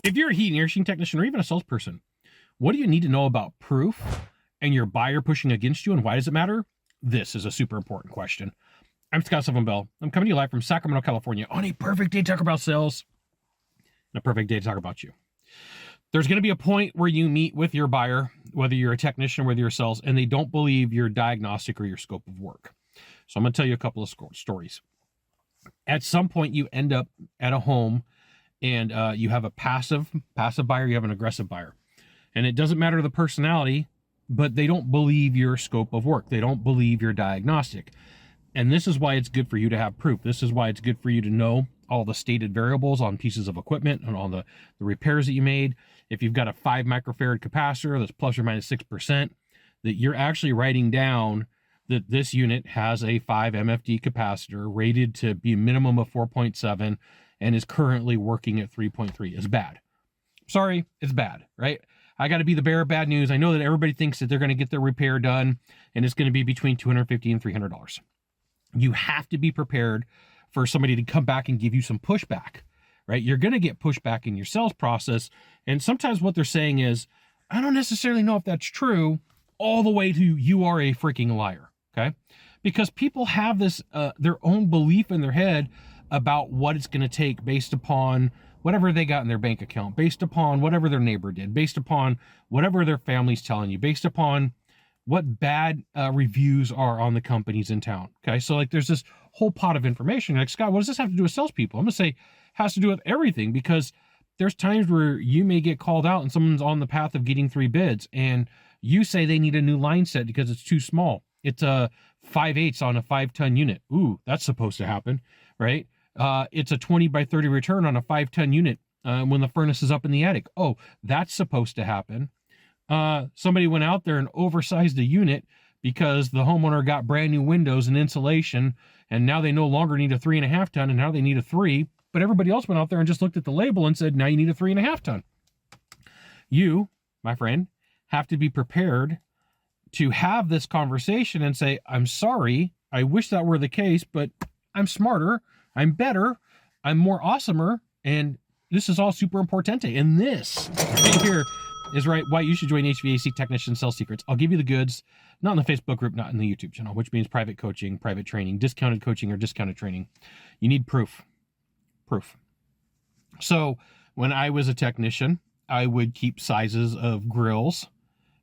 If you're a heat and air conditioning technician or even a salesperson, what do you need to know about proof and your buyer pushing against you, and why does it matter? This is a super important question. I'm Scott Sylvan Bell. I'm coming to you live from Sacramento, California on a perfect day to talk about sales and a perfect day to talk about you. There's going to be a point where you meet with your buyer, whether you're a technician, whether you're sales, and they don't believe your diagnostic or your scope of work. So I'm going to tell you a couple of stories. At some point, you end up at a home and you have a passive buyer, you have an aggressive buyer. And it doesn't matter the personality, but they don't believe your scope of work. They don't believe your diagnostic. And this is why it's good for you to have proof. This is why it's good for you to know all the stated variables on pieces of equipment and all the repairs that you made. If you've got a 5 microfarad capacitor that's plus or minus 6%, that you're actually writing down that this unit has a 5 MFD capacitor rated to be a minimum of 4.7 and is currently working at 3.3 is bad. Sorry, it's bad, right? I got to be the bearer of bad news. I know that everybody thinks that they're going to get their repair done and it's going to be between $250 and $300. You have to be prepared for somebody to come back and give you some pushback, right? You're going to get pushback in your sales process. And sometimes what they're saying is, I don't necessarily know if that's true, all the way to you are a freaking liar, okay? Because people have this, their own belief in their head about what it's going to take based upon whatever they got in their bank account, based upon whatever their neighbor did, based upon whatever their family's telling you, based upon what bad reviews are on the companies in town. Okay, so like there's this whole pot of information. Like, Scott, what does this have to do with salespeople? I'm gonna say has to do with everything, because there's times where you may get called out and someone's on the path of getting 3 bids and you say they need a new line set because it's too small. It's a 5/8 on a 5-ton unit. Ooh, that's supposed to happen, right? It's a 20 by 30 return on a 5-ton unit when the furnace is up in the attic. Oh, that's supposed to happen. Somebody went out there and oversized the unit because the homeowner got brand new windows and insulation, and now they no longer need a 3.5 ton, and now they need a 3. But everybody else went out there and just looked at the label and said, now you need a 3.5 ton. You, my friend, have to be prepared to have this conversation and say, I'm sorry, I wish that were the case, but I'm smarter, I'm better, I'm more awesomer, and this is all super importante. And this right here is right why you should join HVAC Technicians Sales Secrets. I'll give you the goods, not in the Facebook group, not in the YouTube channel, which means private coaching, private training, discounted coaching, or discounted training. You need proof. Proof. So when I was a technician, I would keep sizes of grills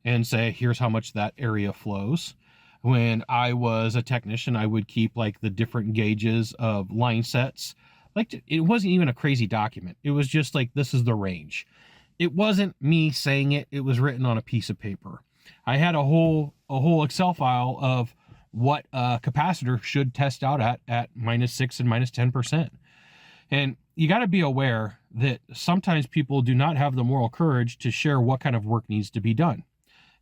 and say, here's how much that area flows. When I was a technician, I would keep like the different gauges of line sets. Like, it wasn't even a crazy document. It was just like, this is the range. It wasn't me saying it. It was written on a piece of paper. I had a whole Excel file of what a capacitor should test out at -6 and -10%. And you got to be aware that sometimes people do not have the moral courage to share what kind of work needs to be done.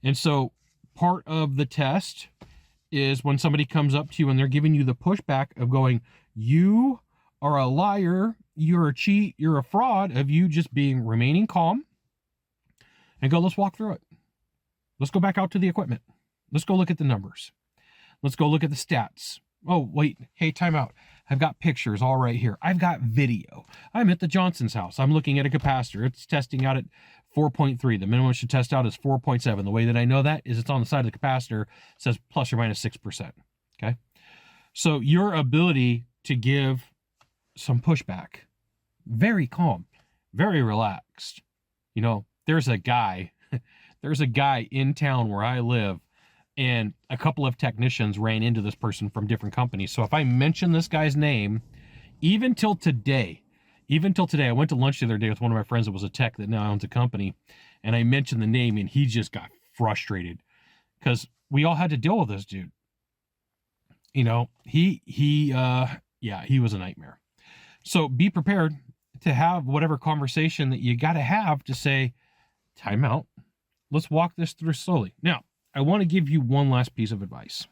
And so part of the test is when somebody comes up to you and they're giving you the pushback of going, you are a liar, you're a cheat, you're a fraud, of you just remaining calm and go, let's walk through it. Let's go back out to the equipment. Let's go look at the numbers. Let's go look at the stats. Oh, wait, hey, time out. I've got pictures all right here. I've got video. I'm at the Johnson's house. I'm looking at a capacitor. It's testing out at 4.3. The minimum it should test out is 4.7. The way that I know that is it's on the side of the capacitor. It says plus or minus 6%. Okay. So your ability to give some pushback, very calm, very relaxed. You know, there's a guy in town where I live, and a couple of technicians ran into this person from different companies. So if I mention this guy's name, even till today, I went to lunch the other day with one of my friends that was a tech that now owns a company, and I mentioned the name and he just got frustrated because we all had to deal with this dude. You know, he was a nightmare. So be prepared to have whatever conversation that you got to have to say, time out. Let's walk this through slowly. Now, I want to give you one last piece of advice.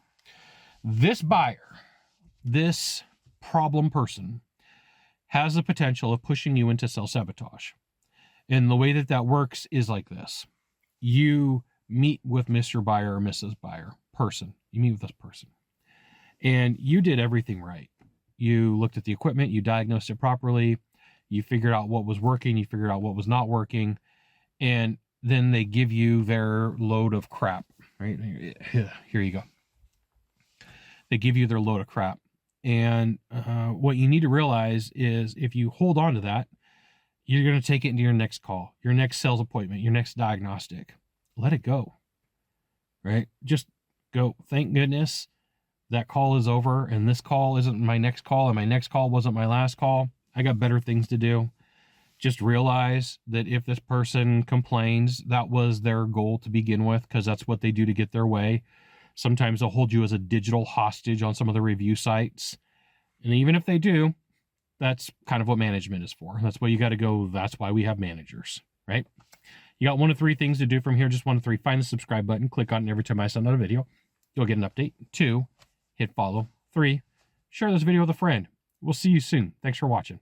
This buyer, this problem person, has the potential of pushing you into self-sabotage. And the way that that works is like this. You meet with Mr. Buyer or Mrs. Buyer, person. You meet with this person. And you did everything right. You looked at the equipment, you diagnosed it properly, You figured out what was working, you figured out what was not working, and then they give you their load of crap, right? Here you go. They give you their load of crap. And what you need to realize is if you hold on to that, you're going to take it into your next call, your next sales appointment, your next diagnostic. Let it go, right? Just go, thank goodness that call is over, and this call isn't my next call, and my next call wasn't my last call. I got better things to do. Just realize that if this person complains, that was their goal to begin with, because that's what they do to get their way. Sometimes they'll hold you as a digital hostage on some of the review sites. And even if they do, that's kind of what management is for. That's why you got to go. That's why we have managers, right? You got 1 of 3 things to do from here. Just 1 of 3. Find the subscribe button. Click on it every time I send out a video. You'll get an update. 2, hit follow. 3, share this video with a friend. We'll see you soon. Thanks for watching.